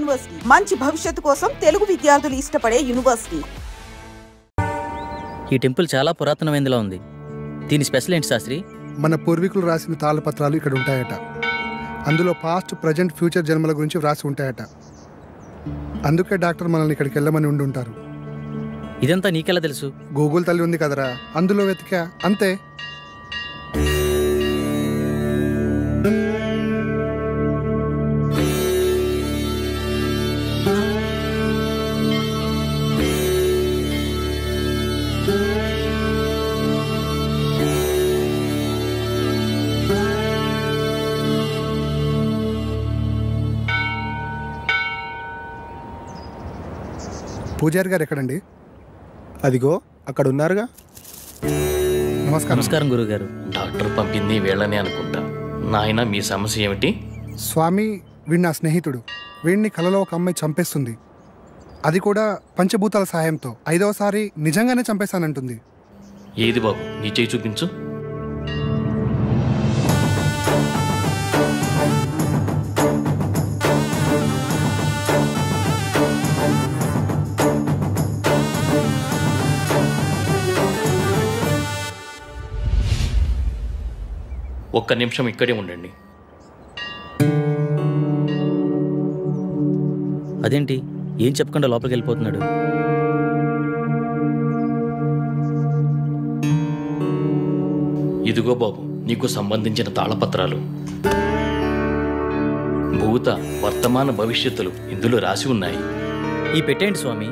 University, మంచి భవిష్యత్తు కోసం తెలుగు విద్యార్థులు ఇష్టపడే యూనివర్సిటీ. ఈ టెంపుల్ చాలా పురాతనమైనదిలా ఉంది. దీని స్పెషల్ ఏంటి శాస్త్రి? మన పూర్వీకులు రాసిన తాళపత్రాలు ఇక్కడ ఉంటాయట. అందులో పాస్ట్, ప్రజెంట్, ఫ్యూచర్ జన్మల గురించి వ్రాసి ఉంటాయట. అందుకే డాక్టర్ మనల్ని ఇక్కడికి వెళ్ళమని ఉండుంటారు. ఇదంతా నీకెలా తెలుసు? గూగుల్ తల్లి ఉంది కదరా, అందులో వెతికా అంతే. పూజారి గారు ఎక్కడండి? అదిగో అక్కడ ఉన్నారుగా. నమస్కారం. నమస్కారం గురుగారు. డాక్టర్ పంపింది వీళ్ళనే అనుకుంటా. నాయన, మీ సమస్య ఏమిటి? స్వామి, వీడి నా స్నేహితుడు. వీడిని కలలో ఒక అమ్మాయి చంపేస్తుంది. అది కూడా పంచభూతాల సహాయంతో. 5వసారి నిజంగానే చంపేశానంటుంది. ఏది బాబు, నీ చేయి చూపించు. ఒక్క నిమిషం ఇక్కడే ఉండండి. అదేంటి ఏం చెప్పకుండా లోపలికి వెళ్ళిపోతున్నాడు? ఇదిగో బాబు, నీకు సంబంధించిన తాళపత్రాలు. భూత, వర్తమాన, భవిష్యత్తులు ఇందులో రాసి ఉన్నాయి. ఈ పెట్టేంటి స్వామి?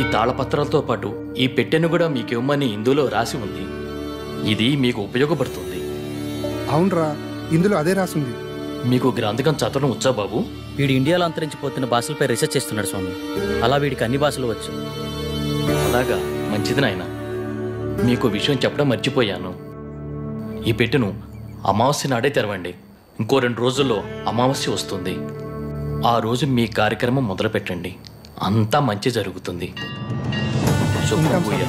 ఈ తాళపత్రాలతో పాటు ఈ పెట్టెను కూడా మీకు ఇవ్వమని ఇందులో రాసి ఉంది. ఇది మీకు ఉపయోగపడుతుంది. అవునరా, ఇందులో అదే రాసింది. మీకు గ్రంథకం చదవడం వచ్చా బాబు? వీడు ఇండియాలో అంతరించిపోతున్న భాషలపై రీసెర్చ్ చేస్తున్నాడు స్వామి. అలా వీడికి అన్ని భాషలు వచ్చు. అలాగా, మంచిది నాయన. మీకు విషయం చెప్పడం మర్చిపోయాను. ఈ పెట్టెను అమావాస్య నాడే తెరవండి. ఇంకో 2 రోజుల్లో అమావాస్య వస్తుంది. ఆ రోజు మీ కార్యక్రమం మొదలు పెట్టండి. అంతా మంచి జరుగుతుంది. శుభ్రపూయ.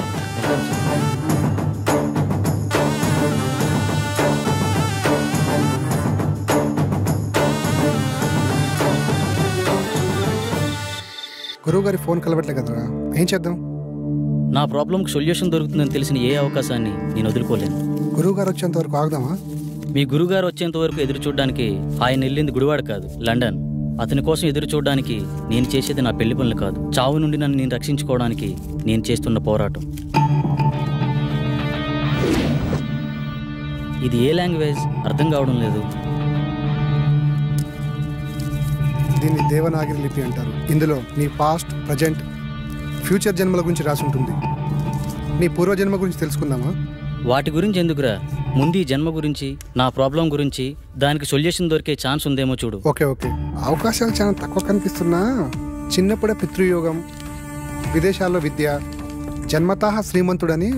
గురువు గారి ఫోన్ కలవట్లే కదరా, ఏం చేద్దాం? నా ప్రాబ్లంకి సొల్యూషన్ దొరుకుతుందని తెలిసిన ఏ అవకాశాన్ని నేను వదులుకోలేను. గురువు గారు వచ్చేంత వరకు ఆగుదామా? మీ గురుగారు వచ్చేంత వరకు ఎదురు చూడడానికి ఆయన వెళ్ళింది గుడివాడ కాదు, లండన్. అతని కోసం ఎదురు చూడడానికి నేను చేసేది నా పెళ్లి పనులు కాదు, చావు నుండి నన్ను నేను రక్షించుకోవడానికి నేను చేస్తున్న పోరాటం. ఇది ఏ లాంగ్వేజ్ అర్థం కావడం లేదు. దీన్ని దేవనాగరి లిపి అంటారు. ఇందులో నీ పాస్ట్, ప్రజెంట్, ఫ్యూచర్ జన్మల గురించి రాసి ఉంటుంది. నీ పూర్వజన్మ గురించి తెలుసుకుందామా? వాటి గురించి ఎందుకురా, ముందు ఈ జన్మ గురించి, నా ప్రాబ్లం గురించి, దానికి సొల్యూషన్ దొరికే ఛాన్స్ ఉందేమో చూడు. ఓకే ఓకే, అవకాశాలు చాలా తక్కువ కనిపిస్తున్నా. చిన్నప్పుడే పితృయోగం, విదేశాల్లో విద్య, జన్మతః శ్రీమంతుడని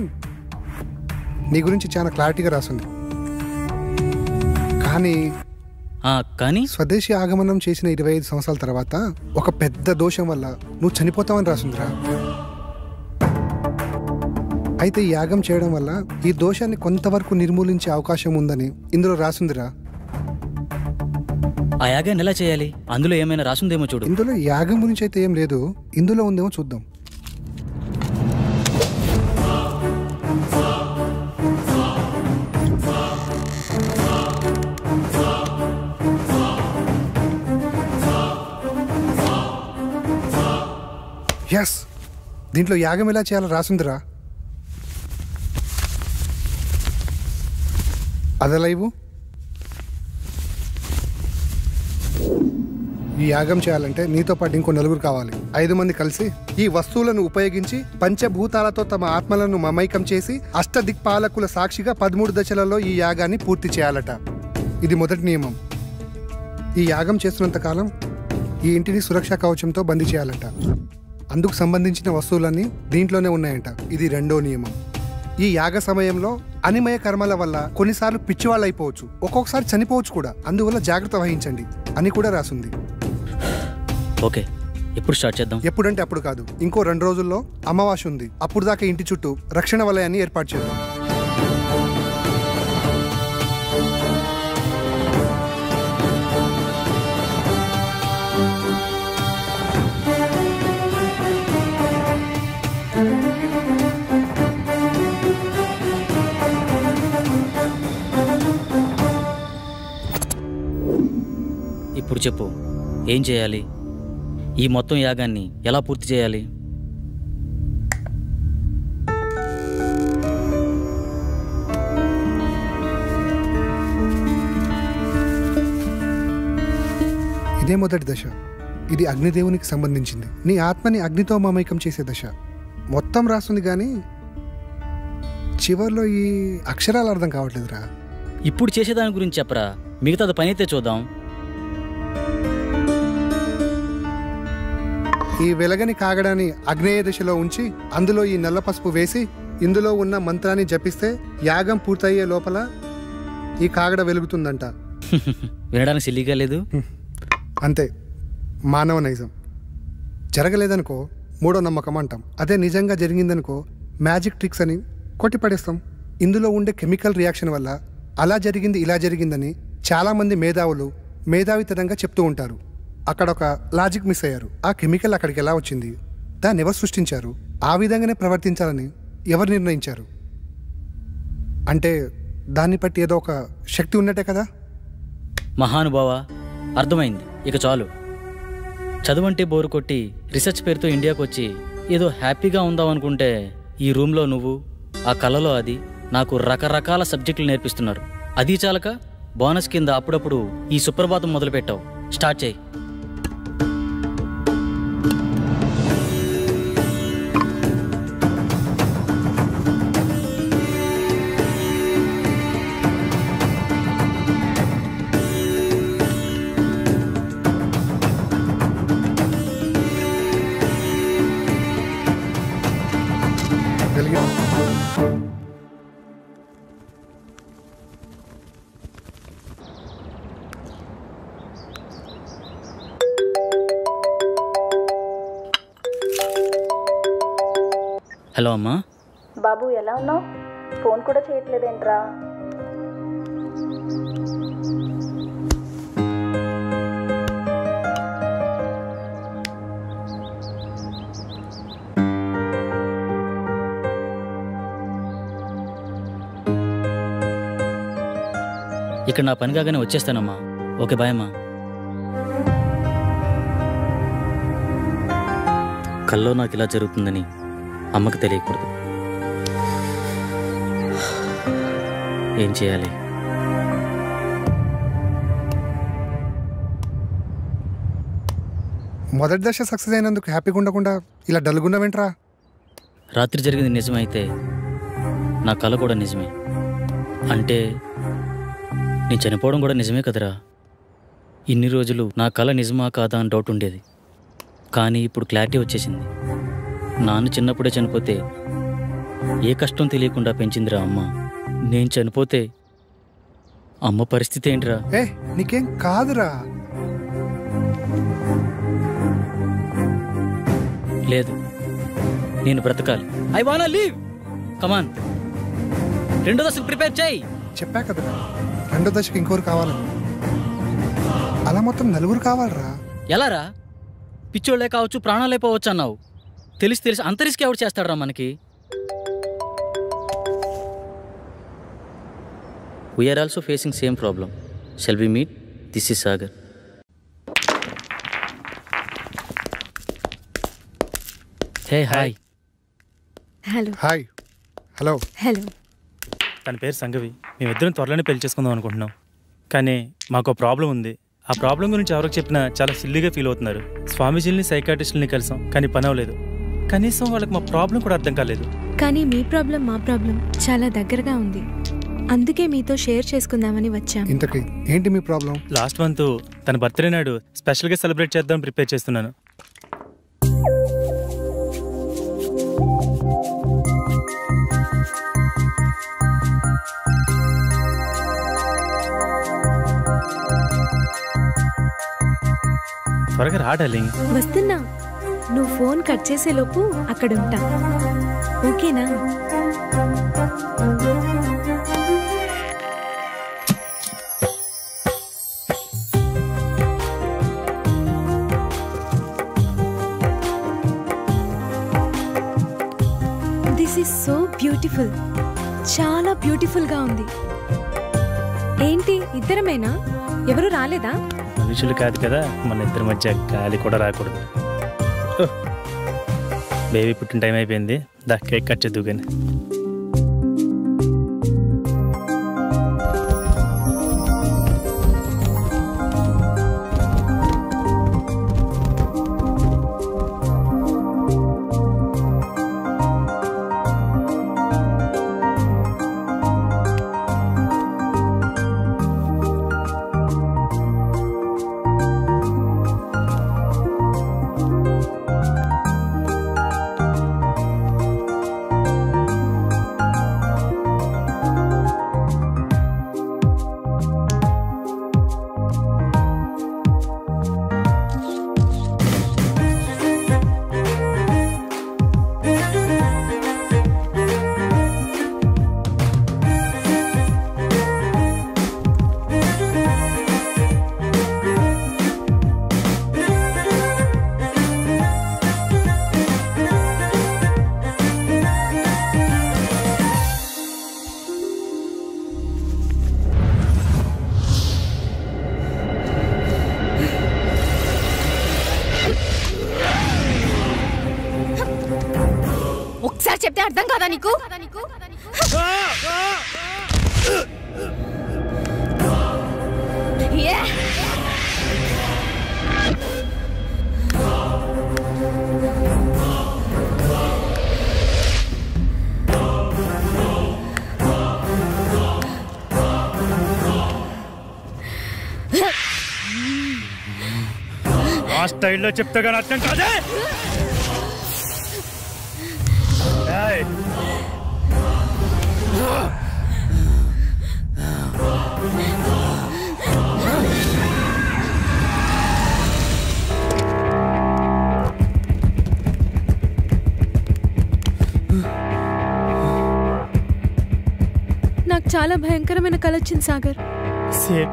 నీ గురించి చాలా క్లారిటీగా రాసింది. కానీ స్వదేశీ ఆగమనం చేసిన 25 సంవత్సరాల తర్వాత ఒక పెద్ద దోషం వల్ల నువ్వు చనిపోతావని రాసిందిరా. అయితే ఈ యాగం చేయడం వల్ల ఈ దోషాన్ని కొంతవరకు నిర్మూలించే అవకాశం ఉందని ఇందులో రాసిందిరా. ఆ యాగాన్ని ఎలా చేయాలి? అందులో ఏమైనా రాసిందేమో చూడు. ఇందులో యాగం గురించి అయితే ఏం లేదు, ఇందులో ఉందేమో చూద్దాం. ఎస్, దీంట్లో యాగం ఎలా చేయాలో రాసిందిరా. అదలైవు. ఈ యాగం చేయాలంటే నీతో పాటు ఇంకో 4 కావాలి. 5 మంది కలిసి ఈ వస్తువులను ఉపయోగించి పంచభూతాలతో తమ ఆత్మలను మమైకం చేసి అష్టదిక్పాలకుల సాక్షిగా 13 దశలలో ఈ యాగాన్ని పూర్తి చేయాలట. ఇది మొదటి నియమం. ఈ యాగం చేస్తున్నంత కాలం ఈ ఇంటిని సురక్షా కవచంతో బందీ చేయాలట. అందుకు సంబంధించిన వస్తువులన్నీ దీంట్లోనే ఉన్నాయంట. ఇది 2వ నియమం. ఈ యాగ సమయంలో అనిమయ కర్మల వల్ల కొన్నిసార్లు పిచ్చివాళ్ళు అయిపోవచ్చు, ఒక్కొక్కసారి చనిపోవచ్చు కూడా. అందువల్ల జాగ్రత్త వహించండి అని కూడా రాసింది. ఓకే, ఎప్పుడు స్టార్ట్ చేద్దాం? ఎప్పుడంటే అప్పుడు కాదు, ఇంకో 2 రోజుల్లో అమావాస్య ఉంది. అప్పుడు దాకా ఇంటి చుట్టూ రక్షణ వలయాన్ని ఏర్పాటు చేద్దాం. ఇప్పుడు చెప్పు, ఏం చేయాలి? ఈ మొత్తం యాగాన్ని ఎలా పూర్తి చేయాలి? ఇదే మొదటి దశ. ఇది అగ్నిదేవునికి సంబంధించింది. నీ ఆత్మని అగ్నితో మమైకం చేసే దశ. మొత్తం రాస్తుంది కానీ చివర్లో ఈ అక్షరాలు అర్థం కావట్లేదురా. ఇప్పుడు చేసేదాని గురించి చెప్పరా, మిగతాది పని అయితే చూద్దాం. ఈ వెలగని కాగడాన్ని అగ్నేయ దిశలో ఉంచి అందులో ఈ నల్ల పసుపు వేసి ఇందులో ఉన్న మంత్రాన్ని జపిస్తే యాగం పూర్తయ్యే లోపల ఈ కాగడ వెలుగుతుందంట. వినడానికి సిల్లిగా లేదు. అంతే, మానవ నైజం. జరగలేదనుకో మూడో నమ్మకం అంటాం. అదే నిజంగా జరిగిందనుకో మ్యాజిక్ ట్రిక్స్ అని కొట్టిపడేస్తాం. ఇందులో ఉండే కెమికల్ రియాక్షన్ వల్ల అలా జరిగింది ఇలా జరిగిందని చాలామంది మేధావులు మేధావితనంగా చెప్తూ ఉంటారు. అక్కడ ఒక లాజిక్ మిస్ అయ్యారు. ఆ కెమికల్ అక్కడికి ఎలా వచ్చింది, దాన్ని ఎవరు సృష్టించారు, ఆ విధంగానే ప్రవర్తించాలని ఎవరు నిర్ణయించారు? అంటే దాన్ని బట్టి ఏదో ఒక శక్తి ఉన్నట్టే కదా. మహానుభావ, అర్థమైంది. ఇక చాలు. చదువంటే బోరు కొట్టి రీసెర్చ్ పేరుతో ఇండియాకు వచ్చి ఏదో హ్యాపీగా ఉందాం అనుకుంటే ఈ రూమ్లో నువ్వు, ఆ కళలో అది నాకు రకరకాల సబ్జెక్టులు నేర్పిస్తున్నారు. అది చాలక బోనస్ కింద అప్పుడప్పుడు ఈ సుప్రభాతం మొదలుపెట్టావు. స్టార్ట్ చేయి. హలో అమ్మా. బాబు ఎలా ఉన్నావు? ఫోన్ కూడా చేయట్లేదేంట్రా? ఇక్కడ నా పని కాగానే వచ్చేస్తానమ్మా. ఓకే, బాయ్ అమ్మా. కల్లో నాకు ఇలా జరుగుతుందని అమ్మకి తెలియకూడదు. ఏం చేయాలి? మొదటి దశ సక్సెస్ అయినందుకు హ్యాపీగా ఉండకుండా ఇలా డల్గున్నావేంట్రా? రాత్రి జరిగింది నిజమైతే నా కళ కూడా నిజమే. అంటే నేను చనిపోవడం కూడా నిజమే కదరా. ఇన్ని రోజులు నా కళ నిజమా కాదా అని డౌట్ ఉండేది. కానీ ఇప్పుడు క్లారిటీ వచ్చేసింది. నాన్న చిన్నప్పుడే చనిపోతే ఏ కష్టం తెలియకుండా పెంచిందిరా అమ్మ. నేను చనిపోతే అమ్మ పరిస్థితి ఏంట్రా? నీకేం కాదురా. లేదు, నేను బ్రతకాలి. I want live. కమాన్, రెండో దశకు ప్రిపేర్ చేయి. చెప్పా కదరా, రెండో దశకు ఇంకోరు కావాలని. అలా మొత్తం నలుగురు కావాలరా. ఎలారా? పిచ్చోళ్లే కావచ్చు, ప్రాణాలే పోవచ్చు అన్నావు. తెలిసి అంత రిస్క్ ఎవరు చేస్తాడరా మనకి? We are also facing same problem. Shall we meet? This is Sagar. Hey hi. Hello. Hi. Hello. Hello. తన పేరు సంగవి. మేమిద్దరం త్వరలోనే పెళ్లి చేసుకుందాం అనుకుంటున్నాం. కానీ మాకు ప్రాబ్లం ఉంది. ఆ ప్రాబ్లం గురించి ఎవరికి చెప్పినా చాలా సిల్లీగా ఫీల్ అవుతున్నారు. స్వామీజీని సైకాట్రిస్టులని కలిసాం, కానీ పని అవ్వలేదు. కనీసం వాళ్ళకి మా ప్రాబ్లం కూడా అర్థం కాలేదు. కానీ మీ ప్రాబ్లం మా ప్రాబ్లం చాలా దగ్గరగా ఉంది. అందుకే మీతో షేర్ చేసుకుందామని వచ్చాం. ఇంతకీ ఏంటి మీ ప్రాబ్లం? లాస్ట్ మంత్ తన బర్త్డే నాడు స్పెషల్గా సెలబ్రేట్ చేద్దాం ప్రిపేర్ చేస్తున్నాను. త్వరగా రా డార్లింగ్. వస్తున్నా. నువ్వు ఫోన్ కట్ చేసే లోపు అక్కడ ఉంటా. ఓకేనా? This is so beautiful. చాలా బ్యూటిఫుల్ గా ఉంది. ఏంటి ఇద్దరమేనా? ఎవరు రాలేదా? మనుషులు కాదు కదా, మన ఇద్దరి మధ్య గాలి కూడా రాకూడదు. బేబీ పుట్టిన టైం అయిపోయింది, దా కేక్ కట్ చేద్దు కానీ. ఒకసారి చెప్తే అర్థం కాదా నీకు? ఆ స్టైల్లో చెప్తే కానీ అర్థం కాదే. నాకు చాలా భయంకరమైన కల వచ్చింది సాగర్. సేమ్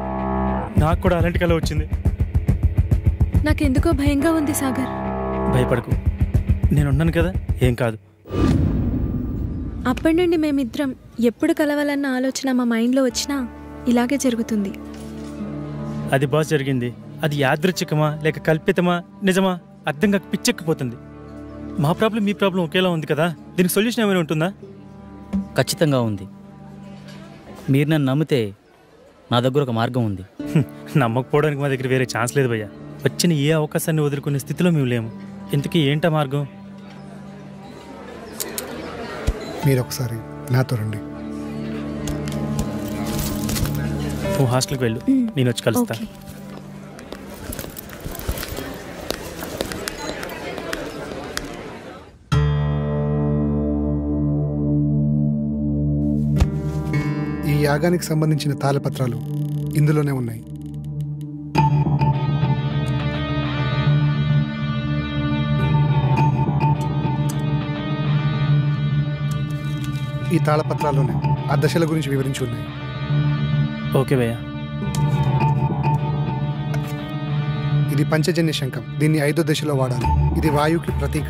నాకు కూడా అలాంటి కల వచ్చింది. నాకెందుకో భయంగా ఉంది సాగర్. భయపడకు, నేనున్నాను కదా, ఏం కాదు. అప్పటి నుండి మేమిద్దరం ఎప్పుడు కలవాలన్న ఆలోచన మా మైండ్లో వచ్చినా ఇలాగే జరుగుతుంది. అది బాస్ జరిగింది. అది యాదృచ్ఛికమా లేక కల్పితమా నిజమా అర్థం కాక పిచ్చెక్కిపోతుంది. మా ప్రాబ్లం మీ ప్రాబ్లం ఒకేలా ఉంది కదా, దీనికి సొల్యూషన్ ఏమైనా ఉంటుందా? ఖచ్చితంగా ఉంది. మీరు నన్ను నమ్మితే నా దగ్గర ఒక మార్గం ఉంది. నమ్మకపోవడానికి మా దగ్గర వేరే ఛాన్స్ లేదు భయ్యా. వచ్చిన ఏ అవకాశాన్ని వదులుకునే స్థితిలో మేము లేము. ఇంతకీ ఏంటా మార్గం? మీరు ఒకసారి నాతో రండి. నువ్వు హాస్టల్కి వెళ్ళు, నేను వచ్చి కలుస్తా. ఈ యాగానికి సంబంధించిన తాళపత్రాలు ఇందులోనే ఉన్నాయి. ఈ తాళపత్రాల్లోనే ఆ దశల గురించి వివరించి ఉన్నాయి. ఓకే భయ్యా. ఇది పంచజన్య శంఖం. దీన్ని 5వ దశలో వాడాలి. ఇది వాయువుకి ప్రతీక.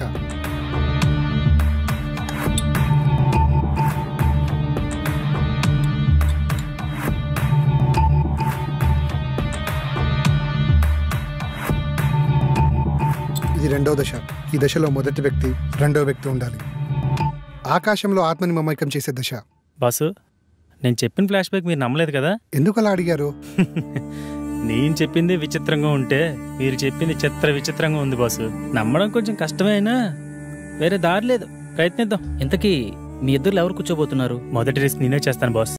ఇది 2వ దశ. ఈ దశలో మొదటి వ్యక్తి, 2వ వ్యక్తి ఉండాలి. ఆకాశంలో ఆత్మని మమైకం చేసే దశ. బాసు, నేను చెప్పిన ఫ్లాష్ బ్యాక్ మీరు నమ్మలేదు కదా? ఎందుకు అలా అడిగారు? నేను చెప్పింది విచిత్రంగా ఉంటే మీరు చెప్పింది విచిత్రంగా ఉంది బాసు. నమ్మడం కొంచెం కష్టమైనా వేరే దారి లేదు, ప్రయత్నిద్దాం. ఇంతకీ మీ ఇద్దరు ఎవరు కూర్చోబోతున్నారు? మొదటి రిస్క్ నేనే చేస్తాను బాస్.